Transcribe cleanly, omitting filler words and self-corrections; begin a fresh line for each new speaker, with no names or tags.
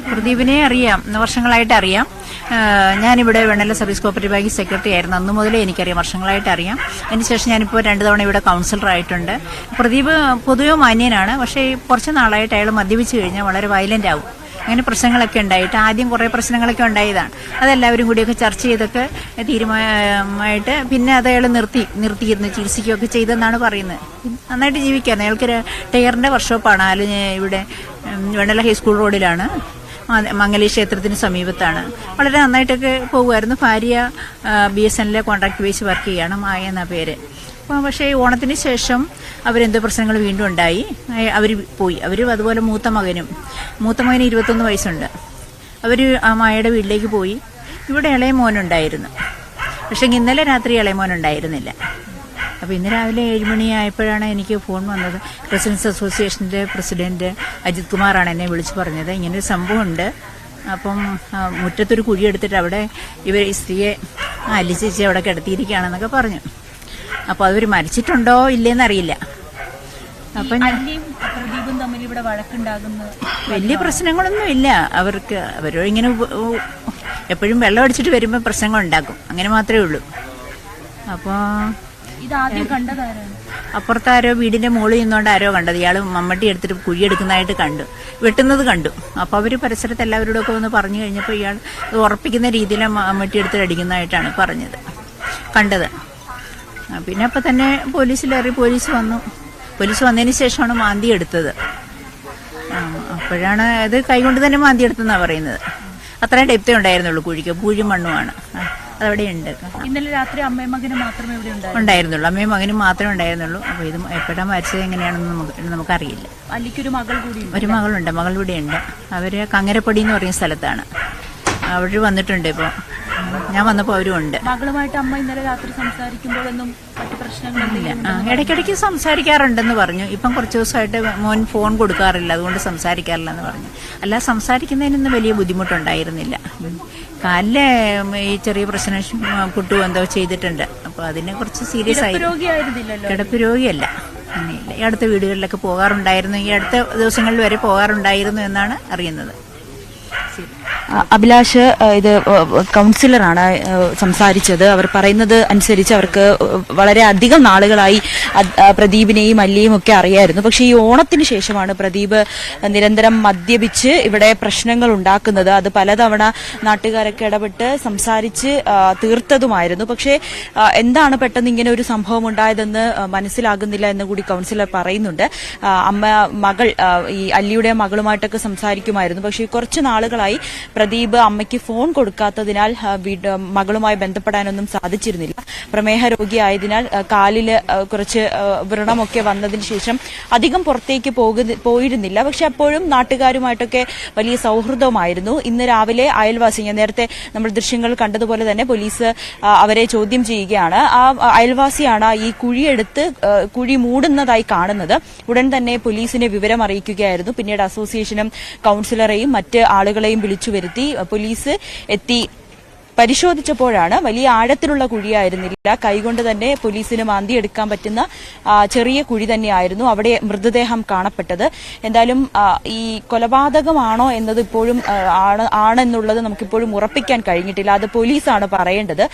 പ്രദീപിനെ അറിയാം, വർഷങ്ങളായിട്ട് അറിയാം. ഞാനിവിടെ Vennala service cooperative bank secretary ആയിരുന്നു. അന്ന് മുതലേ എനിക്കറിയാം, വർഷങ്ങളായിട്ട് അറിയാം. അതിനുശേഷം ഞാനിപ്പോൾ 2 തവണ ഇവിടെ കൗൺസിലർ ആയിട്ടുണ്ട്. പ്രദീപ് പൊതുവെ മാന്യനാണ്. പക്ഷേ കുറച്ച് നാളായിട്ട് അയാൾ മദ്യപിച്ച് കഴിഞ്ഞാൽ വളരെ വയലന്റ് ആവും. അങ്ങനെ പ്രശ്നങ്ങളൊക്കെ ഉണ്ടായിട്ട് ആദ്യം കുറേ പ്രശ്നങ്ങളൊക്കെ ഉണ്ടായതാണ്. അതെല്ലാവരും കൂടിയൊക്കെ ചർച്ച ചെയ്തൊക്കെ തീരുമാനമായിട്ട് പിന്നെ അത് അയാൾ നിർത്തിയിരുന്നു ചികിത്സിക്കുകയൊക്കെ ചെയ്തെന്നാണ് പറയുന്നത്. നന്നായിട്ട് ജീവിക്കാറ്. അയാൾക്ക് ടയറിന്റെ വർക്ക്ഷോപ്പാണ്. ഇവിടെ വെണ്ണല ഹൈസ്കൂൾ റോഡിലാണ്, മംഗലി ക്ഷേത്രത്തിന് സമീപത്താണ്. വളരെ നന്നായിട്ടൊക്കെ പോകുമായിരുന്നു. ഭാര്യ BSNL കോൺട്രാക്ട് ബേസ് വർക്ക് ചെയ്യാണ്, മായ എന്ന പേര്. പക്ഷേ ഓണത്തിന് ശേഷം അവരെന്തോ പ്രശ്നങ്ങൾ വീണ്ടും ഉണ്ടായി. അവർ പോയി. അതുപോലെ മൂത്ത മകന് 21 വയസ്സുണ്ട്. അവർ ആ മായയുടെ വീട്ടിലേക്ക് പോയി. ഇവിടെ ഇളയ മോനുണ്ടായിരുന്നു. പക്ഷേ ഇന്നലെ രാത്രി ഇളയ മോനുണ്ടായിരുന്നില്ല. അപ്പോൾ ഇന്ന് രാവിലെ 7 മണിയായപ്പോഴാണ് എനിക്ക് ഫോൺ വന്നത്. റെസിഡൻസ് അസോസിയേഷൻ്റെ പ്രസിഡന്റ് അജിത് കുമാറാണ് എന്നെ വിളിച്ചു പറഞ്ഞത്, ഇങ്ങനൊരു സംഭവമുണ്ട്. അപ്പം മുറ്റത്തൊരു കുഴിയെടുത്തിട്ട് അവിടെ ഈ സ്ത്രീയെ അലിച്ചേച്ചി അവിടെ കിടത്തിയിരിക്കുകയാണെന്നൊക്കെ പറഞ്ഞു. അപ്പോൾ അവർ മരിച്ചിട്ടുണ്ടോ ഇല്ലേന്നറിയില്ല. അപ്പം
പ്രദീപും തമ്മിൽ ഇവിടെ വഴക്കുണ്ടാകുന്ന
വലിയ പ്രശ്നങ്ങളൊന്നും ഇല്ല. അവരോ ഇങ്ങനെ എപ്പോഴും വെള്ളം അടിച്ചിട്ട് വരുമ്പോൾ പ്രശ്നങ്ങൾ ഉണ്ടാക്കും, അങ്ങനെ മാത്രമേ ഉള്ളൂ. അപ്പോൾ
ഇതാദ്യം കണ്ടതാരാണ്?
അപ്പുറത്താരോ വീടിന്റെ മുകളിൽ നിന്നുകൊണ്ട് ആരോ കണ്ടത്. ഇയാൾ മമ്മട്ടി എടുത്തിട്ട് കുഴിയെടുക്കുന്നതായിട്ട് കണ്ടു, വെട്ടുന്നത് കണ്ടു. അപ്പോൾ അവർ പരിസരത്ത് എല്ലാവരോടൊക്കെ ഒന്ന് പറഞ്ഞു കഴിഞ്ഞപ്പോൾ ഇയാൾ ഉറപ്പിക്കുന്ന രീതിയിൽ മമ്മട്ടി എടുത്തിട്ട് അടിക്കുന്നതായിട്ടാണ് കണ്ടത്. പിന്നെ അപ്പം തന്നെ പോലീസിലേറി. പോലീസ് വന്നതിന് ശേഷമാണ് മാന്തി എടുത്തത്. അപ്പോഴാണ് അത് കൈകൊണ്ട് തന്നെ മാന്തി എടുത്തെന്നാണ് പറയുന്നത്. അത്രയും ഡെപ്തേ ഉണ്ടായിരുന്നുള്ളൂ കുഴിക്ക്. പൂഴും മണ്ണുമാണ് അതവിടെ ഉണ്ട്.
ഇന്നലെ രാത്രി അമ്മയും മകനും മാത്രമേ ഇവിടെ
ഉണ്ടായിരുന്നുള്ളൂ. അമ്മയും മകനും മാത്രമേ ഉണ്ടായിരുന്നുള്ളൂ. അപ്പോൾ ഇത് എപ്പോഴാണ് മരിച്ചത് എങ്ങനെയാണെന്ന് നമുക്കറിയില്ല.
അല്ലിക്കൊരു മകൾ കൂടി,
ഒരു മകളുണ്ട്. മകൾ ഇവിടെ ഉണ്ട്. അവർ കങ്ങരപ്പടി എന്ന് പറയുന്ന സ്ഥലത്താണ്. അവർ വന്നിട്ടുണ്ട്. ഇപ്പോൾ ഞാൻ വന്നപ്പോൾ അവരും ഉണ്ട്.
മകളുമായിട്ട് അമ്മ ഇന്നലെ രാത്രി സംസാരിക്കുമ്പോഴൊന്നും മറ്റു പ്രശ്നങ്ങളില്ല.
ഇടയ്ക്കിടയ്ക്ക് സംസാരിക്കാറുണ്ടെന്ന് പറഞ്ഞു. ഇപ്പം കുറച്ച് ദിവസമായിട്ട് മോൻ ഫോൺ കൊടുക്കാറില്ല, അതുകൊണ്ട് സംസാരിക്കാറില്ല എന്ന് പറഞ്ഞു. അല്ല, സംസാരിക്കുന്നതിനൊന്നും വലിയ ബുദ്ധിമുട്ടുണ്ടായിരുന്നില്ല. കാലിലെ ഈ ചെറിയ പ്രശ്നം പുട്ടു എന്തോ ചെയ്തിട്ടുണ്ട്. അപ്പോൾ അതിനെ കുറച്ച് സീരിയസ് ആയി. കിടപ്പ് രോഗിയല്ല. അങ്ങനെയില്ല. ഈ അടുത്ത വീടുകളിലൊക്കെ പോകാറുണ്ടായിരുന്നു. ഈ അടുത്ത ദിവസങ്ങളിൽ വരെ പോകാറുണ്ടായിരുന്നു എന്നാണ് അറിയുന്നത്.
അഭിലാഷ്, ഇത് കൗൺസിലറാണ് സംസാരിച്ചത്. അവർ പറയുന്നത് അനുസരിച്ച് അവർക്ക് വളരെ അധികം നാളുകളായി പ്രദീപിനെയും അല്ലിയും ഒക്കെ അറിയായിരുന്നു. പക്ഷേ ഈ ഓണത്തിന് ശേഷമാണ് പ്രദീപ് നിരന്തരം മദ്യപിച്ച് ഇവിടെ പ്രശ്നങ്ങൾ ഉണ്ടാക്കുന്നത്. അത് പലതവണ നാട്ടുകാരൊക്കെ ഇടപെട്ട് സംസാരിച്ച് തീർത്തതുമായിരുന്നു. പക്ഷേ എന്താണ് പെട്ടെന്ന് ഇങ്ങനെ ഒരു സംഭവം ഉണ്ടായതെന്ന് മനസ്സിലാകുന്നില്ല എന്ന് കൂടി കൗൺസിലർ പറയുന്നുണ്ട്. മകൾ ഈ അല്ലിയുടെ മകളുമായിട്ടൊക്കെ സംസാരിക്കുമായിരുന്നു. പക്ഷേ കുറച്ച് നാളുകളായി പ്രദീപ് അമ്മയ്ക്ക് ഫോൺ കൊടുക്കാത്തതിനാൽ മകളുമായി ബന്ധപ്പെടാനൊന്നും സാധിച്ചിരുന്നില്ല. പ്രമേഹ രോഗിയായതിനാൽ കാലില് കുറച്ച് വ്രണമൊക്കെ വന്നതിന് ശേഷം അധികം പുറത്തേക്ക് പോയിരുന്നില്ല. പക്ഷെ അപ്പോഴും നാട്ടുകാരുമായിട്ടൊക്കെ വലിയ സൗഹൃദമായിരുന്നു. ഇന്ന് രാവിലെ അയൽവാസി, ഞാൻ നേരത്തെ നമ്മൾ ദൃശ്യങ്ങൾ കണ്ടതുപോലെ തന്നെ പോലീസ് അവരെ ചോദ്യം ചെയ്യുകയാണ്. ആ അയൽവാസിയാണ് ഈ കുഴി മൂടുന്നതായി കാണുന്നത്. ഉടൻ തന്നെ പോലീസിനെ വിവരം അറിയിക്കുകയായിരുന്നു. പിന്നീട് അസോസിയേഷനും കൌൺസിലറെയും മറ്റ് ആളുകളെയും വിളിച്ചു വരുത്തി പോലീസ് എത്തി പരിശോധിച്ചപ്പോഴാണ് വലിയ ആഴത്തിലുള്ള കുഴിയായിരുന്നില്ല. കൈകൊണ്ട് തന്നെ പോലീസിന് മാന്തിയെടുക്കാൻ പറ്റുന്ന ചെറിയ കുഴി തന്നെയായിരുന്നു അവിടെ മൃതദേഹം കാണപ്പെട്ടത്. എന്തായാലും ഈ കൊലപാതകമാണോ എന്നത് ഇപ്പോഴും ആണെന്നുള്ളത് നമുക്കിപ്പോഴും ഉറപ്പിക്കാൻ കഴിഞ്ഞിട്ടില്ല. അത് പോലീസാണ് പറയേണ്ടത്.